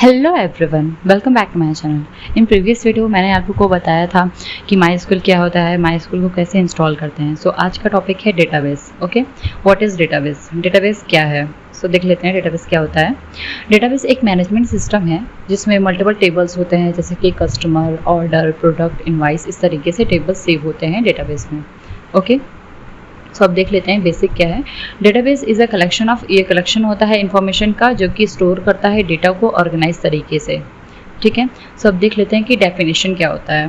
Hello everyone, welcome back to my channel. In previous video मैंने आप लोगों को बताया था कि माई क्या होता है, माई को कैसे इंस्टॉल करते हैं। सो आज का टॉपिक है database. Okay, what is database? Database क्या है? सो देख लेते हैं डेटाबेस क्या होता है। डेटाबेस एक मैनेजमेंट सिस्टम है जिसमें मल्टीपल टेबल्स होते हैं, जैसे कि कस्टमर, ऑर्डर, प्रोडक्ट, इनवाइस, इस तरीके से टेबल्स सेव होते हैं डेटाबेस में। ओके, सो अब देख लेते हैं बेसिक क्या है। Database is a collection of, ये कलेक्शन होता है इन्फॉर्मेशन का जो कि स्टोर करता है डेटा को ऑर्गेनाइज तरीके से। ठीक है, सो अब देख लेते हैं कि डेफिनेशन क्या होता है।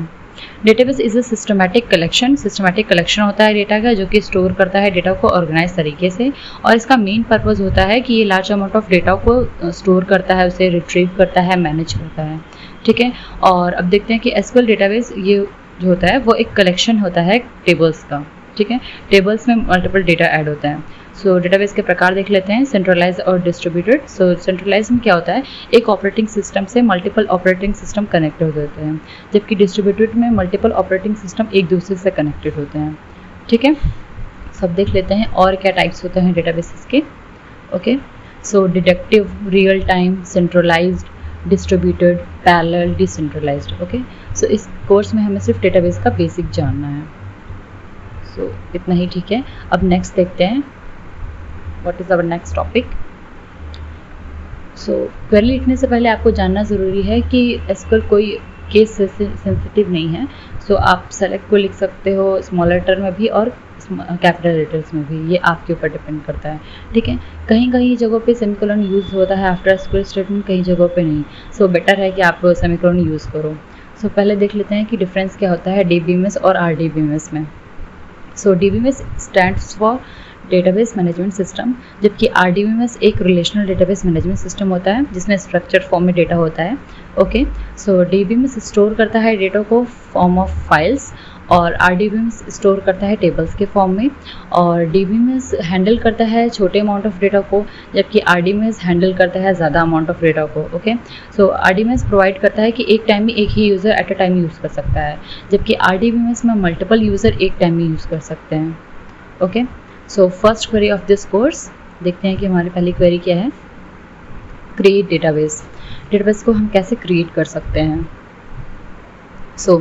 Database is a systematic collection होता है डेटा का जो कि स्टोर करता है डेटा को ऑर्गेनाइज तरीके से, और इसका मेन पर्पज़ होता है कि ये लार्ज अमाउंट ऑफ डेटा को स्टोर करता है, उसे रिट्रीव करता है, मैनेज करता है। ठीक है, और अब देखते हैं कि एसक्यूएल डेटाबेस ये जो होता है वो एक कलेक्शन होता है टेबल्स का। ठीक है, टेबल्स में मल्टीपल डेटा ऐड होता है। सो डेटाबेस के प्रकार देख लेते हैं, सेंट्रलाइज और डिस्ट्रीब्यूटेड। सो सेंट्रलाइज में क्या होता है, एक ऑपरेटिंग सिस्टम से मल्टीपल ऑपरेटिंग सिस्टम कनेक्टेड होते हैं, जबकि डिस्ट्रीब्यूटेड में मल्टीपल ऑपरेटिंग सिस्टम एक दूसरे से कनेक्टेड होते हैं। ठीक है, सब देख लेते हैं और क्या टाइप्स होते हैं डेटाबेसेस के। Okay, so deductive, real time, centralised, distributed, parallel, decentralised. Okay, so इस कोर्स में हमें सिर्फ डेटाबेस का बेसिक जानना है। सो इतना ही ठीक है। अब नेक्स्ट देखते हैं, what is our next topic. So query लिखने से पहले आपको जानना ज़रूरी है कि एसक्यूएल कोई केस सेंसिटिव नहीं है। सो आप सेलेक्ट को लिख सकते हो स्मॉल लेटर में भी और कैपिटल लेटर्स में भी, ये आपके ऊपर डिपेंड करता है। ठीक है, कहीं कहीं जगहों पे सेमीकोलन यूज़ होता है आफ्टर एसक्यूएल स्टेटमेंट, कहीं जगहों पे नहीं। सो बेटर है कि आप सेमीकोलन यूज़ करो। सो पहले देख लेते हैं कि डिफरेंस क्या होता है डीबीएमएस और आरडीबीएमएस में। So DBMS stands for database management system, जबकि आरडीबीएमएस एक रिलेशनल डेटाबेस मैनेजमेंट सिस्टम होता है जिसमें स्ट्रक्चर फॉर्म में डेटा होता है। ओके, सो डीबीएमएस स्टोर करता है डेटा को फॉर्म ऑफ फाइल्स और आरडीबीएमएस स्टोर करता है टेबल्स के फॉर्म में। और डीबीएमएस हैंडल करता है छोटे अमाउंट ऑफ डेटा को, जबकि आरडीबीएमएस हैंडल करता है ज़्यादा अमाउंट ऑफ डेटा को। ओके, सो आरडीबीएमएस प्रोवाइड करता है कि एक टाइम में एक ही user at a time use कर सकता है, जबकि आरडीबीएमएस में मल्टीपल यूज़र एक टाइम में यूज़ कर सकते हैं। Okay, so first query of this course देखते हैं कि हमारी पहली क्वेरी क्या है। Create database. डेटाबेस को हम कैसे क्रिएट कर सकते हैं? So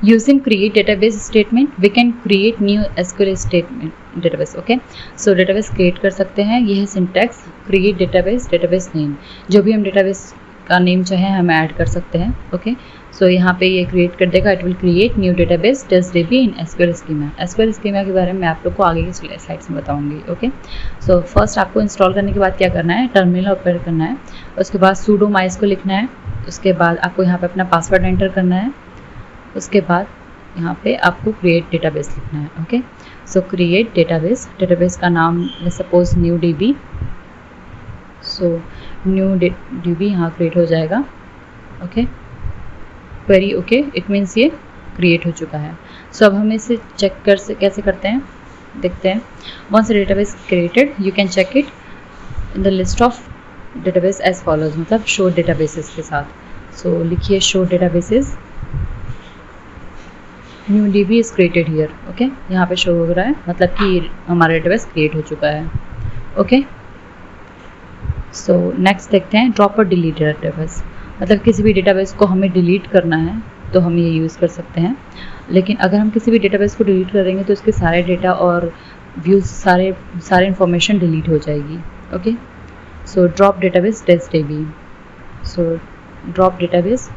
using create database statement we can create new SQL statement database. Okay, so database create कर सकते हैं, ये है syntax create database, database name, जो भी हम database का नेम चाहे हम ऐड कर सकते हैं। ओके, सो यहाँ पे ये क्रिएट कर देगा, it will create new database test DB in SQL schema. SQL schema के बारे में मैं आप लोग को आगे की स्लाइड्स में बताऊंगी। ओके, सो फर्स्ट आपको इंस्टॉल करने के बाद क्या करना है, टर्मिनल ओपन करना है, उसके बाद sudo mysql लिखना है, उसके बाद आपको यहाँ पे अपना पासवर्ड एंटर करना है, उसके बाद यहाँ पे आपको क्रिएट डेटाबेस लिखना है। ओके, सो क्रिएट डेटाबेस, डेटाबेस का नाम suppose new DB. So new DB यहाँ क्रिएट हो जाएगा। Okay, query okay, it means ये क्रिएट हो चुका है। सो अब हम इसे चेक कैसे करते हैं देखते हैं। Once database created you can check it in the list of database as follows, मतलब शो डेटाबेसेस के साथ। सो लिखिए show databases, new DB is created here. Okay, यहाँ पे शो हो रहा है, मतलब कि हमारा डेटाबेस क्रिएट हो चुका है। ओके, सो नेक्स्ट देखते हैं ड्रॉप और डिलीट डेटाबेस, मतलब किसी भी डेटाबेस को हमें डिलीट करना है तो हम ये यूज़ कर सकते हैं। लेकिन अगर हम किसी भी डेटाबेस को डिलीट करेंगे तो उसके सारे डेटा और व्यूज़ सारे इन्फॉर्मेशन डिलीट हो जाएगी। Okay, so drop database test DB. So drop database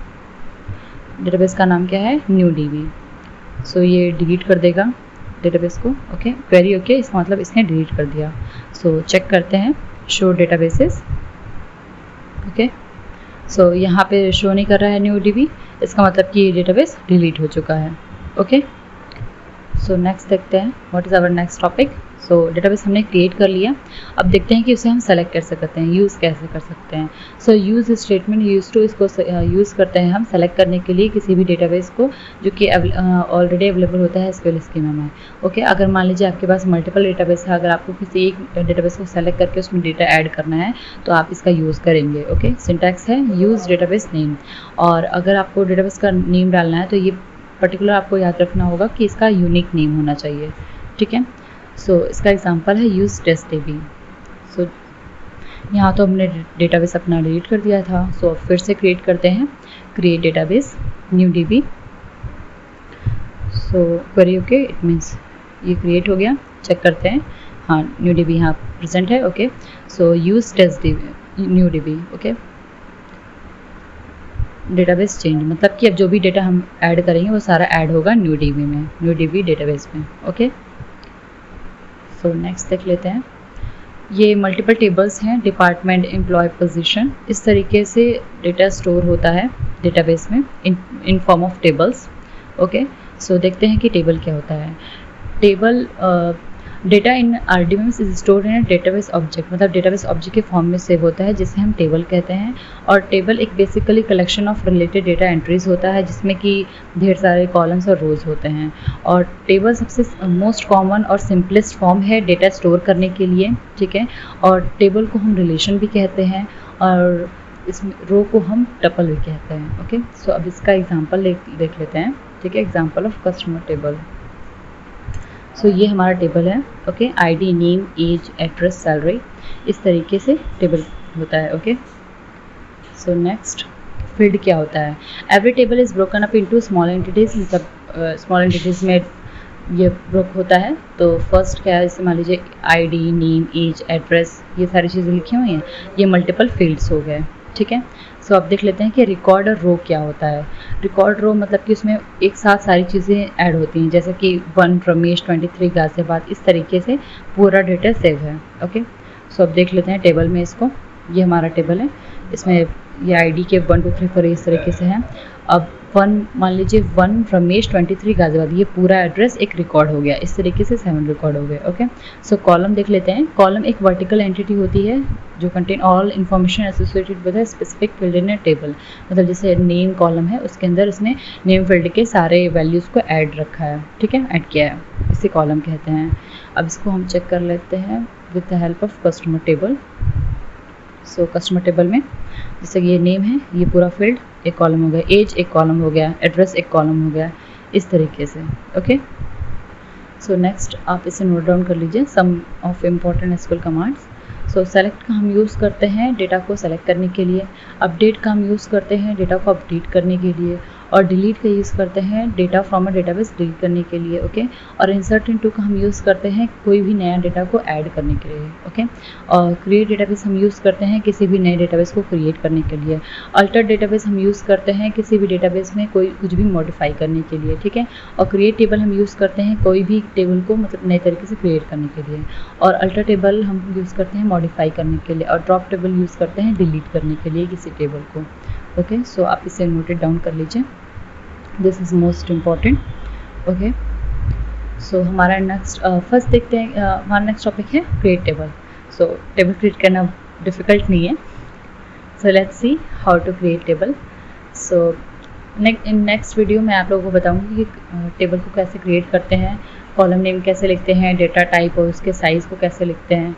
का नाम क्या है, न्यू डीबी। सो ये डिलीट कर देगा डेटाबेस को। ओके, क्वेरी ओके, इसका मतलब इसने डिलीट कर दिया। सो चेक करते हैं शो डेटाबेसेस। ओके, सो यहाँ पे शो नहीं कर रहा है न्यू डीबी, इसका मतलब कि ये डेटाबेस डिलीट हो चुका है। ओके, सो नेक्स्ट देखते हैं what is our next topic. So database हमने क्रिएट कर लिया, अब देखते हैं कि उसे हम सेलेक्ट कैसे करते हैं, यूज़ कैसे कर सकते हैं। So use statement use to, इसको यूज़ करते हैं हम सेलेक्ट करने के लिए किसी भी डेटाबेस को जो कि ऑलरेडी अवेलेबल होता है एसक्यूएल स्कीमा में। ओके, अगर मान लीजिए आपके पास मल्टीपल डेटाबेस है, अगर आपको किसी एक डेटाबेस को सेलेक्ट करके उसमें डेटा ऐड करना है तो आप इसका यूज़ करेंगे। ओके, सिंटैक्स है यूज़ डेटाबेस नेम, और अगर आपको डेटाबेस का नेम डालना है तो ये पर्टिकुलर आपको याद रखना होगा कि इसका यूनिक नेम होना चाहिए। ठीक है, सो इसका एग्जांपल है यूज़ टेस्टडीबी। सो यहाँ तो हमने डेटाबेस अपना डिलीट कर दिया था, सो फिर से क्रिएट करते हैं, create database new DB. So query okay, it means ये क्रिएट हो गया। चेक करते हैं, हाँ न्यू डीबी यहाँ प्रेजेंट है। Okay, so use test DB new DB. Okay, database change मतलब कि अब जो भी डेटा हम ऐड करेंगे वो सारा ऐड होगा न्यू डीबी में, न्यू डीबी डेटाबेस में। ओके, सो नेक्स्ट देख लेते हैं। ये मल्टीपल टेबल्स हैं, डिपार्टमेंट, एम्प्लॉय, पोजीशन, इस तरीके से डेटा स्टोर होता है डेटाबेस में in form of tables. Okay, so देखते हैं कि टेबल क्या होता है। Table data in RDBMS is stored in database object, मतलब डेटाबेस ऑब्जेक्ट के फॉर्म में सेव होता है जिसे हम टेबल कहते हैं। और टेबल एक basically collection of related data entries होता है जिसमें कि ढेर सारे कॉलम्स और रोज होते हैं। और टेबल सबसे मोस्ट कॉमन और सिंपलेस्ट फॉर्म है डेटा स्टोर करने के लिए, ठीक है। और टेबल को हम रिलेशन भी कहते हैं और इस रो को हम टपल भी कहते हैं। ओके, सो अब इसका एग्जांपल देख लेते हैं, ठीक है। Example of customer table. So ये हमारा टेबल है। Okay, ID, name, age, address, salary, इस तरीके से टेबल होता है। ओके, सो नेक्स्ट फील्ड क्या होता है। Every table is broken up into small entities, मतलब स्मॉल एंटिटीज में ये ब्रोक होता है। तो फर्स्ट क्या है, जैसे मान लीजिए ID, नेम, एज, एड्रेस, ये सारी चीज़ें लिखी हुई हैं, ये मल्टीपल फील्ड्स हो गए, ठीक है। सो अब देख लेते हैं कि रिकॉर्ड और रो क्या होता है। रिकॉर्ड रो मतलब कि उसमें एक साथ सारी चीज़ें ऐड होती हैं, जैसे कि 1 रमेश, 23 गाजियाबाद, इस तरीके से पूरा डेटा सेव है। ओके, सो अब देख लेते हैं टेबल में इसको। ये हमारा टेबल है, इसमें ये ID के 1 2 3 4 इस तरीके से हैं। अब 1 मान लीजिए 1 रमेश, 23 गाजियाबाद, ये पूरा एड्रेस एक रिकॉर्ड हो गया। इस तरीके से 7 रिकॉर्ड हो गए। ओके, सो कॉलम देख लेते हैं। कॉलम एक वर्टिकल एंटिटी होती है जो contain all information associated with a specific field in a table, मतलब जैसे नेम कॉलम है उसके अंदर इसने नेम फील्ड के सारे वैल्यूज़ को ऐड रखा है, ठीक है, ऐड किया है, इसे कॉलम कहते हैं। अब इसको हम चेक कर लेते हैं with the help of customer table. So customer table में जैसे ये नेम है, ये पूरा फील्ड एक कॉलम हो गया, एज एक कॉलम हो गया, एड्रेस एक कॉलम हो गया, इस तरीके से। ओके, सो नेक्स्ट आप इसे नोट डाउन कर लीजिए, some of important SQL commands. So select का हम यूज़ करते हैं डेटा को सेलेक्ट करने के लिए, अपडेट का हम यूज़ करते हैं डेटा को अपडेट करने के लिए, और डिलीट का यूज़ करते हैं data from a database delete करने के लिए। ओके, और इंसर्ट इनटू का हम यूज़ करते हैं कोई भी नया डेटा को ऐड करने के लिए। ओके, और क्रिएट डेटाबेस हम यूज़ करते हैं किसी भी नए डेटाबेस को क्रिएट करने के लिए। अल्टर डेटाबेस हम यूज़ करते हैं किसी भी डेटाबेस में कोई कुछ भी मॉडिफाई करने के लिए, ठीक है। और क्रिएट टेबल हम यूज़ करते हैं कोई भी टेबल को मतलब नए तरीके से क्रिएट करने के लिए। और अल्टर टेबल हम यूज़ करते हैं मॉडिफाई करने के लिए। और ड्रॉप टेबल यूज़ करते हैं डिलीट करने के लिए किसी टेबल को। ओके, सो आप इसे नोटेड डाउन कर लीजिए, this is most important. Okay, so हमारा नेक्स्ट फर्स्ट देखते हैं, हमारा नेक्स्ट टॉपिक है create table. So table create करना डिफ़िकल्ट नहीं है। So let's see how to create table. So in next video मैं आप लोगों को बताऊंगी कि टेबल को कैसे क्रिएट करते हैं, कॉलम नेम कैसे लिखते हैं, डेटा टाइप और उसके साइज़ को कैसे लिखते हैं,